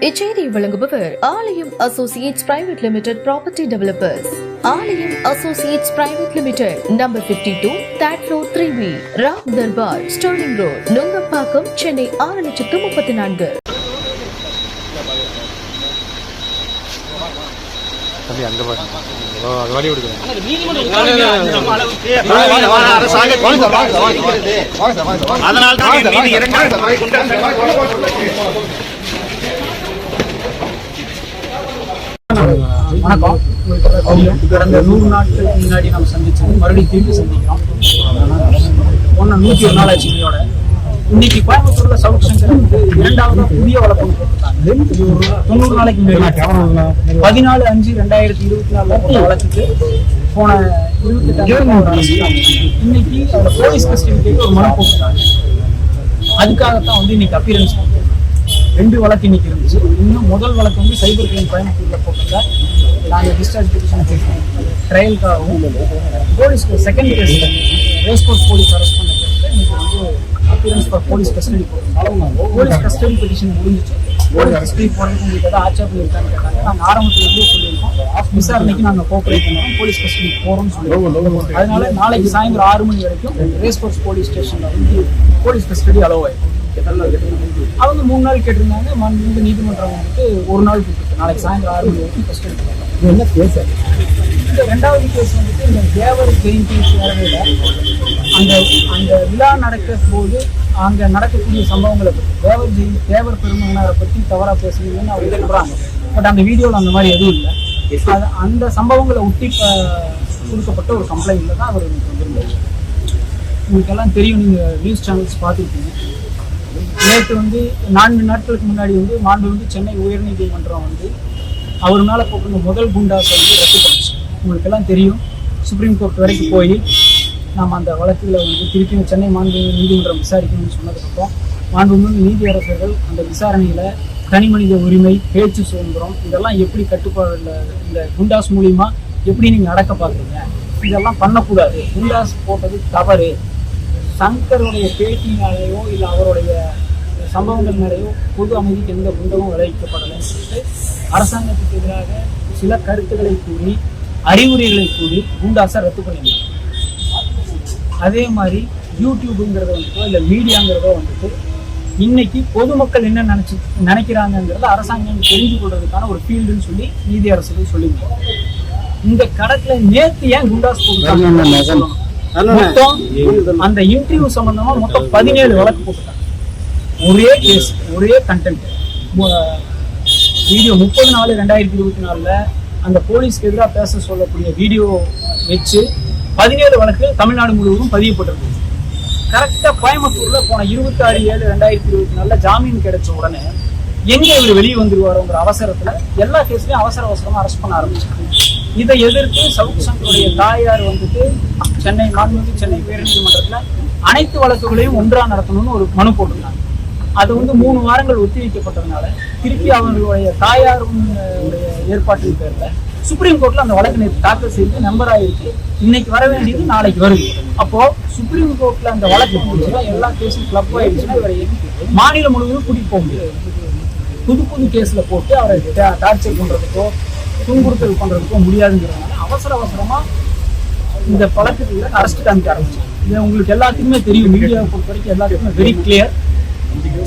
இச்செய்தியை வழங்குபவர் Aalayam associates private limited property developers. Aalayam associates private limited, number 52, third floor 3B, Ram Darbar, sterling road, Nungambakkam, Chennai 6,34,000. வணக்கம். கடந்த 100 நாட்களுக்கு முன்னாடி நம்ம சந்திச்சது மறுபடியும் திருப்பி சந்திக்கிறோம். 101 நாள் ஆச்சு. இன்னைக்கு கோயம்புத்தூர்ல சவுத் சங்கர் வந்து 2வது புதிய வழக்கம் போட்டுருக்காங்க. 90 நாளைக்கு முன்னாடி 14/5/2024 வழக்குக்கு போன 28 இன்னைக்கு அந்த போலீஸ் கஸ்டடி ஒரு மனு போட்டுருக்காங்க. அதுக்காகத்தான் வந்து இன்னைக்கு அப்பியரன்ஸ் 2 வழக்கு இன்னைக்கு இருந்துச்சு. இன்னும் முதல் வழக்கு வந்து சைபர் கிரைம் கோயம்புத்தூர்ல போட்டிருந்தா நாங்கள் டிஸ்சார்ஜ் பெட்டிஷன் ட்ரையலுக்காகவும் போலீஸ்க்கு செகண்ட் கேஸ்ல ரேஸ்கோர்ஸ் போலீஸ் அரெஸ்ட் பண்ண கேஸ்ல இன்னைக்கு வந்து அப்பியரன்ஸ் ஃபார் போலீஸ் கஸ்டடி போட்டிருந்தோம். போலீஸ் கஸ்டடி பெட்டிஷன் முடிஞ்சிச்சு. போலீஸ் கஸ்டடி போறதுக்கு உங்களுக்கு ஏதாவது ஆட்சேபம் இருக்கான்னு கேட்டாங்க. நாங்கள் ஆரம்பத்திலேருந்தே சொல்லியிருக்கோம், விசாரணைக்கு நாங்கள் கோஆபரேட் பண்ணுவோம், போலீஸ் கஸ்டடி போறோம்னு சொல்லியிருக்கோம். அதனால நாளைக்கு சாயந்தரம் 6 மணி வரைக்கும் ரேஸ்கோர்ஸ் போலீஸ் ஸ்டேஷன்ல வந்து போலீஸ் கஸ்டடி அலோவ் ஆயிடும். அவங்க 3 நாள் கேட்டிருந்தாங்க. மாண்புமிகு நீதிமன்றம் வந்துட்டு 1 நாள் கொடுத்துருக்கு. நாளைக்கு சாயந்தரம் 6 மணி வரைக்கும் கஸ்டடி என்ன கேஸ். இந்த 2வது கேஸ் வந்துட்டு இந்த தேவர் ஜெயந்தி சேவையில அந்த விழா நடக்கிற போது அங்கே நடக்கக்கூடிய சம்பவங்களை பற்றி தேவர் பெருமகனாரை பற்றி தவறா பேசுறீங்கன்னு அவங்க சொல்றாங்க. பட் அந்த வீடியோவில் அந்த மாதிரி எதுவும் இல்லை. அந்த சம்பவங்களை ஒட்டி கொடுக்கப்பட்ட ஒரு கம்ப்ளைண்ட்ல தான் அவர் வந்திருந்தார். உங்களுக்கு எல்லாம் தெரியும், நீங்கள் நியூஸ் சேனல்ஸ் பார்த்துருக்கீங்க. நேற்று வந்து 4 நாட்களுக்கு முன்னாடி வந்து மாண்புமிகு சென்னை உயர்நீதிமன்றம் வந்து அவர் மேலே போட்டிருந்த முதல் குண்டாஸை வந்து ரத்து பண்ணிச்சு. உங்களுக்கு எல்லாம் தெரியும், சுப்ரீம் கோர்ட் வரைக்கும் போய் நம்ம அந்த வழக்கில் வந்து திருப்பியும் சென்னை மாண்புமிகு நீதிமன்றம் விசாரிக்கணும்னு சொன்னதுக்கப்புறம் மாண்புமிகு நீதியரசர்கள் அந்த விசாரணையில் தனி மனித உரிமை, பேச்சு சுதந்திரம் இதெல்லாம் எப்படி கட்டுப்பாடு இந்த குண்டாஸ் மூலியமா எப்படி நீங்கள் அடக்க பார்க்குறீங்க, இதெல்லாம் பண்ணக்கூடாது, குண்டாஸ் போட்டது தவறு, சங்கருடைய பேட்டினாலேயோ இல்லை அவருடைய சம்பவங்கள் மேலேயோ பொது அமைதிக்கு எந்த குண்டமும் விளைவிக்கப்படலைன்னு சொல்லிட்டு அரசாங்கத்துக்கு எதிராக சில கருத்துக்களை கூறி அறிவுரைகளை கூறி குண்டாஸை ரத்து பண்ணியிருக்காங்க. அதே மாதிரி யூடியூபுங்கிறத வந்துட்டோ இல்லை மீடியாங்கிறதோ வந்துட்டு இன்னைக்கு பொதுமக்கள் என்ன நினைக்கிறாங்கிறத அரசாங்கம் தெரிஞ்சு கொள்றதுக்கான ஒரு ஃபீல்டுன்னு சொல்லி நீதியரசர்கள் சொல்லியிருக்காங்க. இந்த கணக்குல நேற்று ஏன் குண்டாஸ் போட்டுருக்காங்க? மொத்தம் அந்த இன்டர்வியூ சம்பந்தமா மொத்தம் 17 வழக்கு போட்டுட்டாங்க. ஒரே கேஸ், ஒரே கண்டென்ட். வீடியோ 30/4/2024 அந்த போலீஸ்க்கு எதிராக பேச சொல்லக்கூடிய வீடியோ வச்சு 17 வழக்கு தமிழ்நாடு முழுவதும் பதியப்பட்டிருக்கு. கரெக்டா கோயம்புத்தூர்ல போன 26/7/2024 ஜாமீன் கிடைச்ச உடனே எங்க இவர் வெளியே வந்துருவாரோங்கிற அவசரத்துல எல்லா கேஸ்லயும் அவசரமா அரெஸ்ட் பண்ண ஆரம்பிச்சாங்க. இதை எதிர்த்து சவுத் சங்கருடைய தாயார் வந்துட்டு மாண்புமிகு சென்னை உயர்நீதிமன்றத்துல அனைத்து வழக்குகளையும் ஒன்றா நடத்தணும்னு ஒரு மனு போட்டிருந்தாங்க. அது வந்து 3 வாரங்கள் ஒத்திவைக்கப்பட்டதுனால திருப்பி அவங்களுடைய தாயாருடைய ஏற்பாட்டின் பேர்ல சுப்ரீம் கோர்ட்ல அந்த வழக்கு நேற்று தாக்கல் செய்து நம்பர் ஆயிருக்கு. இன்னைக்கு வர வேண்டியது நாளைக்கு வருது. அப்போ சுப்ரீம் கோர்ட்ல அந்த வழக்கு போச்சுன்னா எல்லா கேஸும் கிளப் ஆயிடுச்சுன்னா இவரை மாநிலம் முழுவதும் கூட்டிட்டு போக முடியாது. புது கேஸ்ல போட்டு அவரை டார்ச்சர் பண்றதுக்கோ துன்புறுத்தல் பண்றதுக்கோ முடியாதுங்கிறதுனால அவசரமா இந்த பழக்கத்துல அரெஸ்ட் காமிக்க ஆரம்பிச்சு. இது உங்களுக்கு எல்லாத்துக்குமே தெரியும், மீடியாவை பொறுத்த வரைக்கும் எல்லாத்துக்குமே வெரி கிளியர்.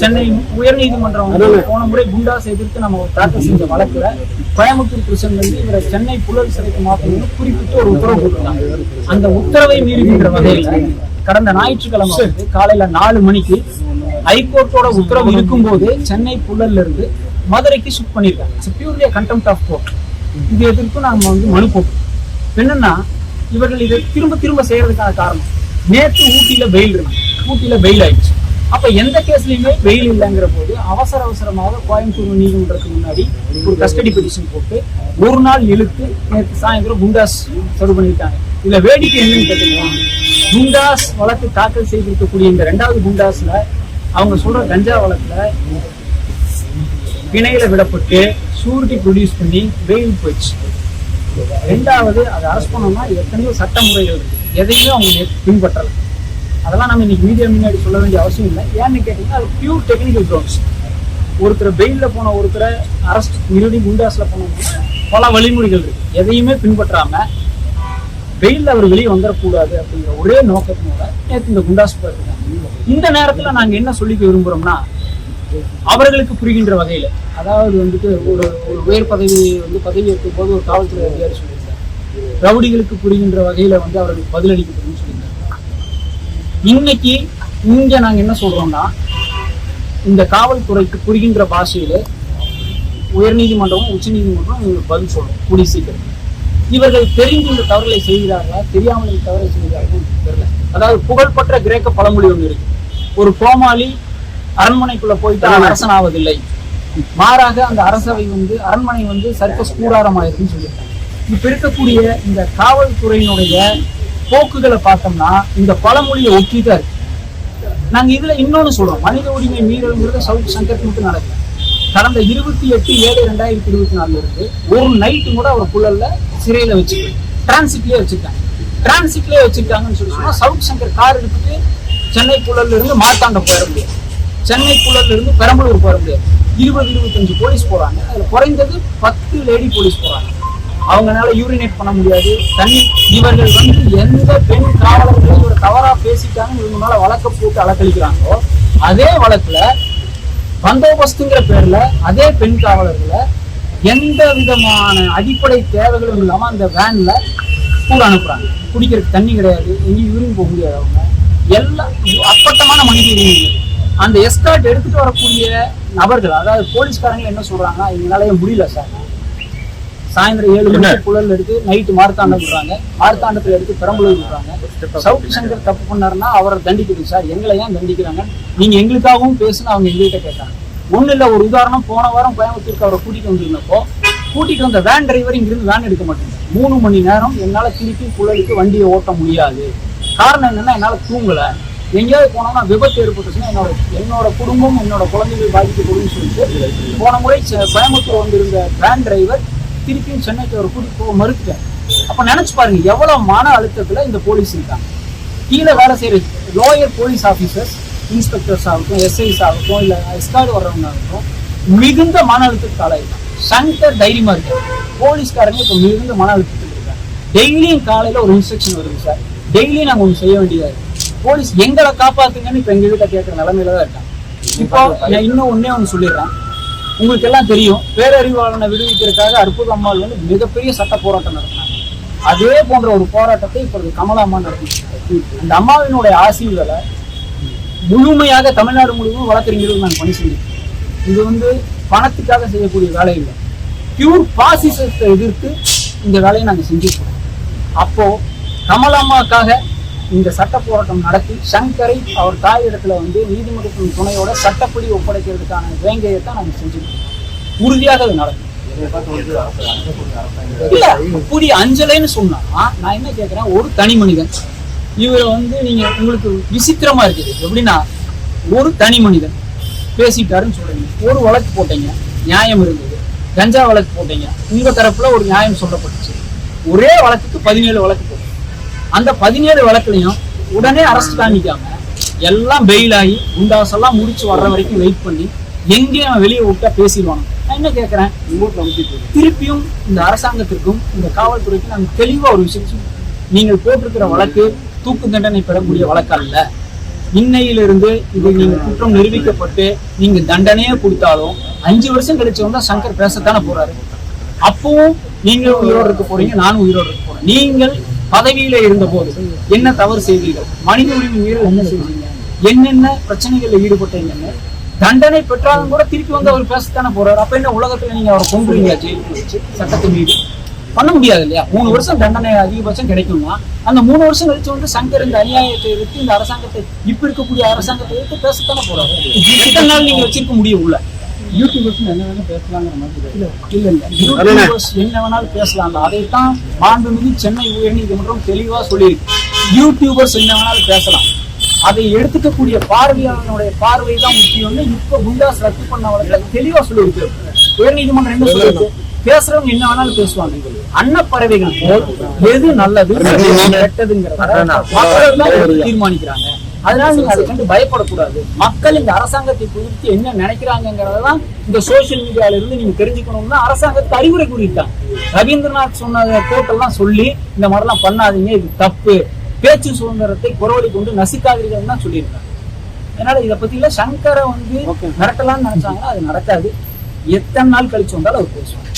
சென்னை உயர்நீதிமன்றம் வந்து போன முறை குண்டாஸ் எதிர்த்து நம்ம தாக்கல் செஞ்ச வழக்குல கோயம்புத்தூர் கிருஷ்ணன் வந்து இவரை சென்னை புழல் சிறைக்கு மாற்றணும்னு குறிப்பிட்டு ஒரு உத்தரவு போட்டிருக்காங்க. அந்த உத்தரவை மீறுகின்ற வகையில் கடந்த ஞாயிற்றுக்கிழமை வந்து காலையில 4 மணிக்கு ஹைகோர்ட்டோட உத்தரவு இருக்கும்போது சென்னை புழல்ல இருந்து மதுரைக்கு ஷிஃப்ட் பண்ணியிருக்காங்க. It's purely contempt of court. இது எதிர்த்து நாம வந்து மனு போட்டோம். என்னன்னா இவர்கள் இதை திரும்ப செய்யறதுக்கான காரணம், நேற்று ஊட்டியில பெயில் ஆயிடுச்சு. அப்ப எந்த கேஸ்லயுமே பெயில் இல்லைங்கிற போது அவசரமாக கோயம்புத்தூர் நீதிமன்றத்துக்கு முன்னாடி ஒரு கஸ்டடி பெட்டிஷன் போட்டு 1 நாள் இழுத்து நேற்று சாயந்தரம் குண்டாஸ் சர்வ் பண்ணியிருக்காங்க. இதுல வேடிக்கை என்னன்னு கேட்டீங்கன்னா, குண்டாஸ் வழக்கு தாக்கல் செய்திருக்கக்கூடிய இந்த 2வது குண்டாஸ்ல அவங்க சொல்ற கஞ்சா வழக்குல பிணையில விடப்பட்டு சூரிட்டி ப்ரொடியூஸ் பண்ணி பெயில் போயிடுச்சு. 2வது அதை அரெஸ்ட் பண்ணோம்னா எத்தனையோ சட்ட முறைகள் இருக்கு, எதையுமே அவங்க பின்பற்றலை. அதெல்லாம் நம்ம இன்னைக்கு மீடியா முன்னாடி சொல்ல வேண்டிய அவசியம் இல்லை. ஏன்னு கேட்டீங்கன்னா அது பியூர் டெக்னிக்கல் க்ரௌண்ட்ஸ். ஒருத்தர் பெயில்ல போன ஒருத்தரை அரெஸ்ட் மறுபடியும் குண்டாஸ்ல போன பல வழிமுறைகள் இருக்கு. எதையுமே பின்பற்றாம பெயில்ல அவர் வெளியே வந்துடக்கூடாது அப்படிங்கிற ஒரே நோக்கத்தினோட நேற்று இந்த குண்டாஸ் போயிருக்காங்க. இந்த நேரத்துல நாங்க என்ன சொல்லிக்க விரும்புறோம்னா, அவர்களுக்கு புரிகின்ற வகையில, அதாவது வந்துட்டு ஒரு உயர் பதவி பதவி ஏற்கும் போது ஒரு காவல்துறை அதிகாரி சொல்லியிருக்காரு, ரவுடிகளுக்கு புரிகின்ற வகையில அவர்களுக்கு பதிலளிக்கப்படும்னு சொல்லியிருக்காங்க. இன்னைக்கு இங்க நாங்க என்ன சொல்றோம்னா, இந்த காவல்துறைக்கு புரிகின்ற பாஷையில உயர்நீதிமன்றமும் உச்ச நீதிமன்றம் இவங்களுக்கு பதில் சொல்றோம் கூடி சீக்கிரம். இவர்கள் தெரிந்து இந்த தவறுகளை செய்கிறார்களா, தெரியாமல் இந்த தவறை செய்கிறார்கள் தெரியல. அதாவது புகழ்பெற்ற கிரேக்க பழமொழி ஒன்று இருக்கு, ஒரு கோமாளி அரண்மனைக்குள்ள போயிட்டு அரசன் ஆவதில்லை, மாறாக அந்த அரசவை அரண்மனை சர்க்கஸ் கூடாரமாயிருக்குன்னு சொல்லியிருக்காங்க. இப்ப இருக்கக்கூடிய இந்த காவல்துறையினுடைய போக்குகளை பார்த்தோம்னா இந்த பழமொழியை ஒட்டிதான் இருக்கு. நாங்க இதுல இன்னொன்னு சொல்றோம், மனித உரிமை மீறல்ங்கிறது சவுத் சங்கர் மட்டும் நடக்குது. கடந்த 28/7/2024 இருக்கு ஒரு நைட்டு கூட அவர் புழல்ல சிறையில வச்சுக்கிட்டு டிரான்சிட்லயே வச்சிருக்காங்கன்னு சொன்னா, சவுத் சங்கர் கார் எடுத்துட்டு சென்னை புழல்ல இருந்து மார்த்தாண்டம் போயிட முடியாது, சென்னை புழல்ல இருந்து பெரம்பலூர் போயிட முடியாது. 20-25 போலீஸ் போறாங்க, அதுல குறைந்தது 10 லேடி போலீஸ் போறாங்க. அவங்களால யூரினேட் பண்ண முடியாது, தண்ணி. இவர்கள் எந்த பெண் காவலர்களை ஒரு தவறா பேசிட்டாங்க இவங்க மேல வழக்க போட்டு அலக்களிக்கிறாங்களோ, அதே வழக்குல பந்தோபஸ்துங்கிற பேர்ல அதே பெண் காவலர்களை எந்த விதமான அடிப்படை தேவைகளும் இல்லாம அந்த வேன்ல கூட அனுப்புறாங்க. குடிக்கிறதுக்கு தண்ணி கிடையாது, எங்கேயும் யூரின் போக முடியாது. அவங்க எல்லாம் அப்பட்டமான மனித உரிமைகள். அந்த எஸ்கார்ட் எடுத்துட்டு வரக்கூடிய நபர்கள், அதாவது போலீஸ்காரங்க என்ன சொல்றாங்கன்னா, எங்களால முடியல சார், சாயந்தரம் 7 மணிக்கு புழல் எடுத்து நைட்டு மார்த்தாண்டம் விடுறாங்க, மார்த்தாண்டத்துல எடுத்து பெரம்பலூர் விடுறாங்க. சவுத் சங்கர் தப்பு பண்ணாருன்னா அவரை தண்டிக்கணும் சார், எங்களை ஏன் தண்டிக்கிறாங்க, நீங்க எங்களுக்காகவும் பேசுன்னு அவங்க எங்ககிட்ட கேட்டாங்க. ஒண்ணு இல்ல, ஒரு உதாரணம், போன வாரம் கோயம்புத்தூருக்கு அவரை கூட்டிட்டு வந்திருந்தப்போ, கூட்டிட்டு வந்த வேன் டிரைவர் இங்கிருந்து வேன் எடுக்க மாட்டேங்க, 3 மணி நேரம் என்னால திருப்பி புழலுக்கு வண்டியை ஓட்ட முடியாது. காரணம் என்னன்னா, என்னால தூங்கல, எங்கேயாவது போனோம்னா விபத்து ஏற்பட்டுச்சுன்னா என்னோட குடும்பம் என்னோட குழந்தைகள் பாதிக்கப்படும்னு சொல்லிட்டு போன முறை கோயம்புத்தூர் வந்திருந்த வேன் டிரைவர் திருப்பியும் சென்னைக்கு அவர் கூட்டிட்டு போக மறுத்துட்டார். அப்ப நினைச்சு பாருங்க எவ்வளவு மன அழுத்தத்துல இந்த போலீஸ் இருக்காங்க. கீழே வேலை செய்யற லோயர் போலீஸ் ஆபீசர்ஸ், இன்ஸ்பெக்டர்ஸ் ஆகட்டும், எஸ்ஐஸ் ஆகட்டும், இல்ல எஸ்கார்டு வர்றவங்க ஆகட்டும், மிகுந்த மன அழுத்தத்துக்கு ஆளாயிருக்காங்க. சங்கர் தைரியமா இருக்காரு, போலீஸ்காரங்க இப்ப மிகுந்த மன அழுத்தத்துக்கு இருக்காங்க. டெய்லியும் காலையில ஒரு இன்ஸ்ட்ரக்ஷன் வருது சார், டெய்லியும் நாங்க ஒண்ணு செய்ய வேண்டியதா இருக்கு, போலீஸ் எங்களை காப்பாத்துங்கன்னு இப்ப எங்க கிட்ட கேட்கிற நிலைமையில தான் இருக்காங்க. இப்போ நான் இன்னும் ஒண்ணு சொல்லிடுறேன், உங்களுக்கு எல்லாம் தெரியும், பேரறிவாளனை விடுவிக்கிறதுக்காக அற்புத அம்மாள் மிகப்பெரிய சட்ட போராட்டம் நடத்தினாங்க. அதே போன்ற ஒரு போராட்டத்தை இப்பொழுது கமலா அம்மா நடத்திட்டு, அந்த அம்மாவினுடைய ஆசீர்வாதங்களை முழுமையாக தமிழ்நாடு முழுவதும் வழக்கறிஞர்கள் நாங்கள் பணி செஞ்சிருக்கோம். இது பணத்துக்காக செய்யக்கூடிய வேலை இல்லை, பியூர் பாசிசத்தை எதிர்த்து இந்த வேலையை நாங்கள் செஞ்சுருக்கோம். அப்போ கமலாம்மாக்காக இந்த சட்ட போராட்டம் நடத்தி சங்கரை அவர் தாயிடத்துல நீதிமன்றத்தின் துணையோட சட்டப்படி ஒப்படைக்கிறதுக்கான வேங்கையத்தை நாங்கள் செஞ்சுருக்கோம். உறுதியாக அது நடக்கும். இல்ல புதிய அஞ்சலைன்னு சொன்னா நான் என்ன கேட்கிறேன், ஒரு தனி மனிதன் இவர் நீங்க உங்களுக்கு விசித்திரமா இருக்குது எப்படின்னா, ஒரு தனி மனிதன் பேசிட்டாருன்னு சொல்றீங்க, ஒரு வழக்கு போட்டீங்க, நியாயம் இருந்தது, கஞ்சா வழக்கு போட்டீங்க, உங்க தரப்புல ஒரு நியாயம் சொல்லப்பட்டுச்சு, ஒரே வழக்குக்கு 17 வழக்கு போட்டீங்க. அந்த 17 வழக்குலையும் உடனே அரசு காமிக்காம எல்லாம் பெயில் ஆகி குண்டாசெல்லாம் முடிச்சு வர்ற வரைக்கும் வெயிட் பண்ணி எங்கேயும் அவன் வெளியே விட்டா பேசிடுவாங்க. நான் என்ன கேட்கிறேன், திருப்பியும் இந்த அரசாங்கத்திற்கும் இந்த காவல்துறைக்கும் நாங்கள் தெளிவா ஒரு விஷயம், நீங்கள் போட்டிருக்கிற வழக்கு தூக்கு தண்டனை பெறக்கூடிய வழக்கு அல்ல. இன்னையிலிருந்து இது நீங்க குற்றம் நிரூபிக்கப்பட்டு நீங்க தண்டனையே கொடுத்தாலும் 5 வருஷம் கழிச்சு வந்தா சங்கர் பேசத்தானே போறாரு. அப்பவும் நீங்க உயிரோடு இருக்க போறீங்க, நானும் உயிரோடு இருக்க போறேன். நீங்கள் பதவியில இருந்த போது என்ன தவறு செய்தீர்கள், மனித உரிமை மீறல் என்ன செஞ்சீங்க, என்னென்ன பிரச்சனைகள்ல ஈடுபட்டீங்கன்னு தண்டனை பெற்றாலும் கூட திருப்பி அவர் பேசத்தானே போறாரு. அப்ப என்ன உலகத்துல நீங்க அவரை கொண்டுறீங்களா ஜெயிலுக்கு வச்சு? சட்டத்தை மீறி பண்ண முடியாது இல்லையா? 3 வருஷம் தண்டனை அதிகபட்சம் கிடைக்கும்னா அந்த 3 வருஷம் கழிச்சு சங்கர் இந்த அநியாயத்தை எதிர்த்து இந்த அரசாங்கத்தை இப்ப இருக்கக்கூடிய அரசாங்கத்தை எதிர்த்து பேசத்தானே போறாரு. எத்தனை நாள் நீங்க வச்சிருக்க முடியும் உள்ள? யூடியூபர்ஸ் என்ன வேணாலும் பேசலாங்கிற மாதிரி இல்ல யூடியூபர்ஸ் என்ன வேணாலும் பேசலாம். அதைத்தான் மாண்புமிகு சென்னை உயர்நீதிமன்றம் தெளிவா சொல்லியிருக்கு. யூடியூபர்ஸ் என்ன வேணாலும் பேசலாம், அதை எடுத்துக்கக்கூடிய பார்வையாளனுடைய பார்வை தான் முக்கியம்னு இப்ப குண்டாஸ் ரத்து பண்ணவர்கள் தெளிவா சொல்லியிருக்கு. உயர்நீதிமன்றம் என்ன சொல்லியிருக்கு, பேசுறவங்க என்ன வேணாலும் பேசுவாங்க, அன்னப்பறவைகள் எது நல்லது கெட்டதுங்கிறத மக்கள் தான் தீர்மானிக்கிறாங்க. அதனால நீங்க அதை கண்டு பயப்படக்கூடாது. மக்கள் இந்த அரசாங்கத்தை குறித்து என்ன நினைக்கிறாங்கிறதெல்லாம் இந்த சோசியல் மீடியால இருந்து நீங்க தெரிஞ்சுக்கணும்னா அரசாங்கத்துக்கு அறிவுரை கூறிட்டாங்க. ரவீந்திரநாத் சொன்ன கோட்டெல்லாம் சொல்லி இந்த மாதிரிலாம் பண்ணாதீங்க, இது தப்பு, பேச்சு சுதந்திரத்தை குறவழி கொண்டு நசுக்காதீர்கள் தான் சொல்லியிருக்காங்க. அதனால இதை பத்தி சங்கரை வந்து மிரட்டலாம்னு நினைச்சாங்கன்னா அது நடக்காது. எத்தனை நாள் கழிச்சு வந்தாலும் அவர் பேசுவாங்க.